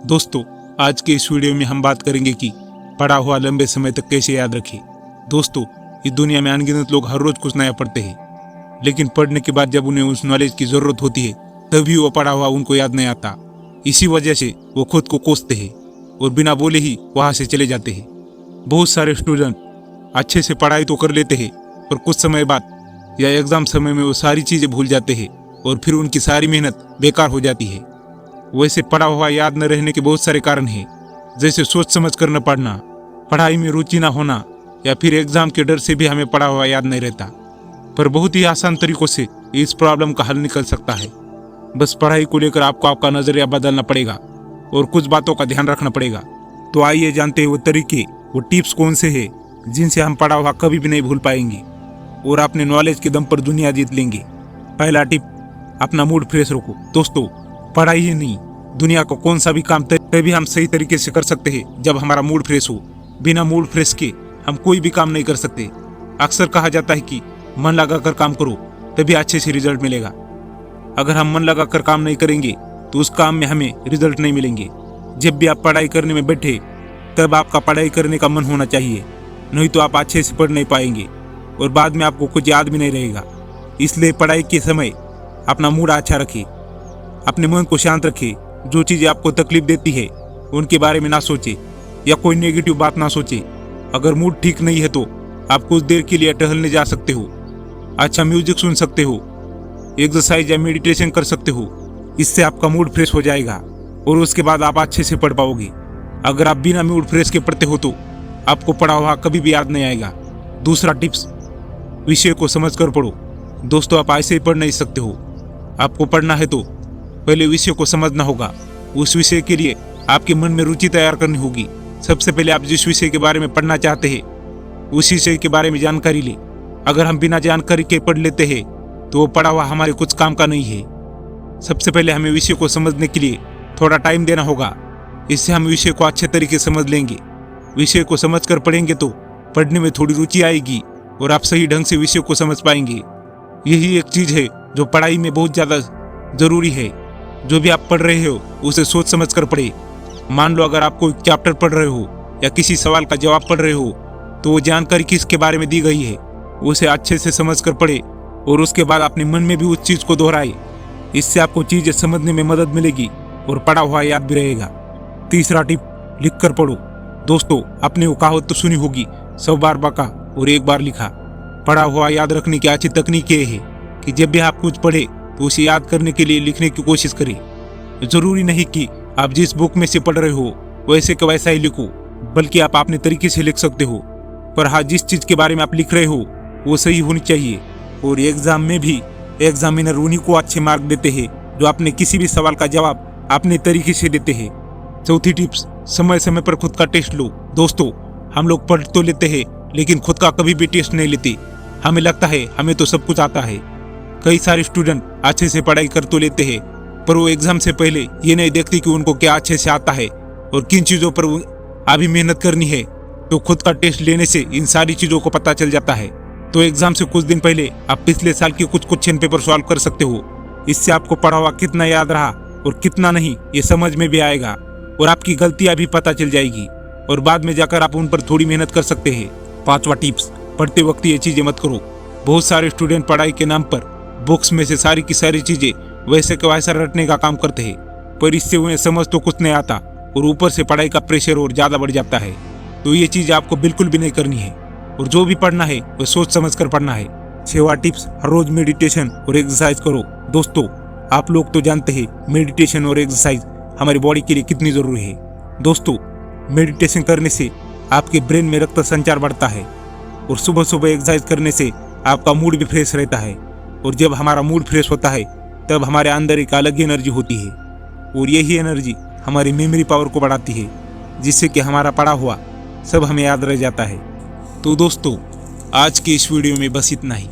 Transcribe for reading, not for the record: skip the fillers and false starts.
दोस्तों, आज के इस वीडियो में हम बात करेंगे कि पढ़ा हुआ लंबे समय तक कैसे याद रखें। दोस्तों, इस दुनिया में अनगिनत लोग हर रोज कुछ नया पढ़ते हैं, लेकिन पढ़ने के बाद जब उन्हें उस नॉलेज की जरूरत होती है तभी वो पढ़ा हुआ उनको याद नहीं आता। इसी वजह से वो खुद को कोसते हैं और बिना बोले ही वहां से चले जाते हैं। बहुत सारे स्टूडेंट अच्छे से पढ़ाई तो कर लेते हैं और कुछ समय बाद या एग्जाम समय में वो सारी चीजें भूल जाते हैं और फिर उनकी सारी मेहनत बेकार हो जाती है। वैसे पढ़ा हुआ याद न रहने के बहुत सारे कारण हैं, जैसे सोच समझ कर न पढ़ना, पढ़ाई में रुचि ना होना, या फिर एग्जाम के डर से भी हमें पढ़ा हुआ याद नहीं रहता। पर बहुत ही आसान तरीकों से इस प्रॉब्लम का हल निकल सकता है। बस पढ़ाई को लेकर आपको आपका नजरिया बदलना पड़ेगा और कुछ बातों का ध्यान रखना पड़ेगा। तो आइए जानते हैं वो तरीके, वो टिप्स कौन से हैं जिनसे हम पढ़ा हुआ कभी भी नहीं भूल पाएंगे और अपने नॉलेज के दम पर दुनिया जीत लेंगे। पहला टिप, अपना मूड फ्रेश रखो। दोस्तों, पढ़ाई ही नहीं, दुनिया को कौन सा भी काम तभी हम सही तरीके से कर सकते हैं जब हमारा मूड फ्रेश हो। बिना मूड फ्रेश के हम कोई भी काम नहीं कर सकते। अक्सर कहा जाता है कि मन लगाकर काम करो तभी अच्छे से रिजल्ट मिलेगा। अगर हम मन लगाकर काम नहीं करेंगे तो उस काम में हमें रिजल्ट नहीं मिलेंगे। जब भी आप पढ़ाई करने में बैठे तब आपका पढ़ाई करने का मन होना चाहिए, नहीं तो आप अच्छे से पढ़ नहीं पाएंगे और बाद में आपको कुछ याद भी नहीं रहेगा। इसलिए पढ़ाई के समय अपना मूड अच्छा रखें, अपने मन को शांत रखें। जो चीज़ें आपको तकलीफ देती है उनके बारे में ना सोचे या कोई नेगेटिव बात ना सोचे। अगर मूड ठीक नहीं है तो आप कुछ देर के लिए टहलने जा सकते हो, अच्छा म्यूजिक सुन सकते हो, एक्सरसाइज या मेडिटेशन कर सकते हो। इससे आपका मूड फ्रेश हो जाएगा और उसके बाद आप अच्छे से पढ़ पाओगे। अगर आप बिना मूड फ्रेश के पढ़ते हो तो आपको पढ़ा हुआ कभी भी याद नहीं आएगा। दूसरा टिप्स, विषय को समझ कर पढ़ो। दोस्तों, आप ऐसे ही पढ़ नहीं सकते हो। आपको पढ़ना है तो पहले विषय को समझना होगा। उस विषय के लिए आपके मन में रुचि तैयार करनी होगी। सबसे पहले आप जिस विषय के बारे में पढ़ना चाहते हैं उस विषय के बारे में जानकारी लें। अगर हम बिना जानकारी के पढ़ लेते हैं तो वो पढ़ा हुआ हमारे कुछ काम का नहीं है। सबसे पहले हमें विषय को समझने के लिए थोड़ा टाइम देना होगा। इससे हम विषय को अच्छे तरीके से समझ लेंगे। विषय को समझ कर पढ़ेंगे तो पढ़ने में थोड़ी रुचि आएगी और आप सही ढंग से विषय को समझ पाएंगे। यही एक चीज़ है जो पढ़ाई में बहुत ज़्यादा जरूरी है। जो भी आप पढ़ रहे हो उसे सोच समझ कर पढ़े। मान लो अगर आप कोई चैप्टर पढ़ रहे हो या किसी सवाल का जवाब पढ़ रहे हो तो वो जानकारी किसके बारे में दी गई है उसे अच्छे से समझ कर पढ़े और उसके बाद अपने मन में भी उस चीज़ को दोहराए। इससे आपको चीज़ें समझने में मदद मिलेगी और पढ़ा हुआ याद भी रहेगा। तीसरा टिप, लिख कर पढ़ो। दोस्तों, आपने वो कहावत तो सुनी होगी, 100 बार बका और 1 बार लिखा। पढ़ा हुआ याद रखने की अच्छी तकनीक ये है कि जब भी आप कुछ पढ़े तो उसे याद करने के लिए लिखने की कोशिश करें। जरूरी नहीं कि आप जिस बुक में से पढ़ रहे हो वैसे का वैसा ही लिखो, बल्कि आप अपने तरीके से लिख सकते हो। पर हाँ, जिस चीज़ के बारे में आप लिख रहे हो वो सही होनी चाहिए। और एग्जाम में भी एग्जामिनर उन्हीं को अच्छे मार्क देते हैं जो अपने किसी भी सवाल का जवाब अपने तरीके से देते हैं। चौथी टिप्स, समय समय पर खुद का टेस्ट लो। दोस्तों, हम लोग पढ़ तो लेते हैं लेकिन खुद का कभी भी टेस्ट नहीं लेते। हमें लगता है हमें तो सब कुछ आता है। कई सारे स्टूडेंट अच्छे से पढ़ाई कर तो लेते हैं पर वो एग्जाम से पहले ये नहीं देखते कि उनको क्या अच्छे से आता है और किन चीज़ों पर अभी मेहनत करनी है। तो खुद का टेस्ट लेने से इन सारी चीज़ों को पता चल जाता है। तो एग्जाम से कुछ दिन पहले आप पिछले साल के कुछ क्वेश्चन पेपर सॉल्व कर सकते हो। इससे आपको पढ़ा हुआ कितना याद रहा और कितना नहीं ये समझ में भी आएगा और आपकी गलतियाँ भी पता चल जाएगी और बाद में जाकर आप उन पर थोड़ी मेहनत कर सकते हैं। पांचवा टिप्स, पढ़ते वक्त ये चीज़ें मत करो। बहुत सारे स्टूडेंट पढ़ाई के नाम पर बुक्स में से सारी की सारी चीजें वैसे के वैसा रटने का काम करते हैं, पर इससे उन्हें समझ तो कुछ नहीं आता और ऊपर से पढ़ाई का प्रेशर और ज्यादा बढ़ जाता है। तो ये चीज आपको बिल्कुल भी नहीं करनी है और जो भी पढ़ना है वो सोच समझ कर पढ़ना है। 6वां टिप्स, हर रोज मेडिटेशन और एक्सरसाइज करो। दोस्तों, आप लोग तो जानते हैं मेडिटेशन और एक्सरसाइज हमारी बॉडी के लिए कितनी जरूरी है। दोस्तों, मेडिटेशन करने से आपके ब्रेन में रक्त संचार बढ़ता है और सुबह सुबह एक्सरसाइज करने से आपका मूड भी फ्रेश रहता है। और जब हमारा मूड फ्रेश होता है तब हमारे अंदर एक अलग ही एनर्जी होती है और यही एनर्जी हमारी मेमोरी पावर को बढ़ाती है, जिससे कि हमारा पढ़ा हुआ सब हमें याद रह जाता है। तो दोस्तों, आज के इस वीडियो में बस इतना ही।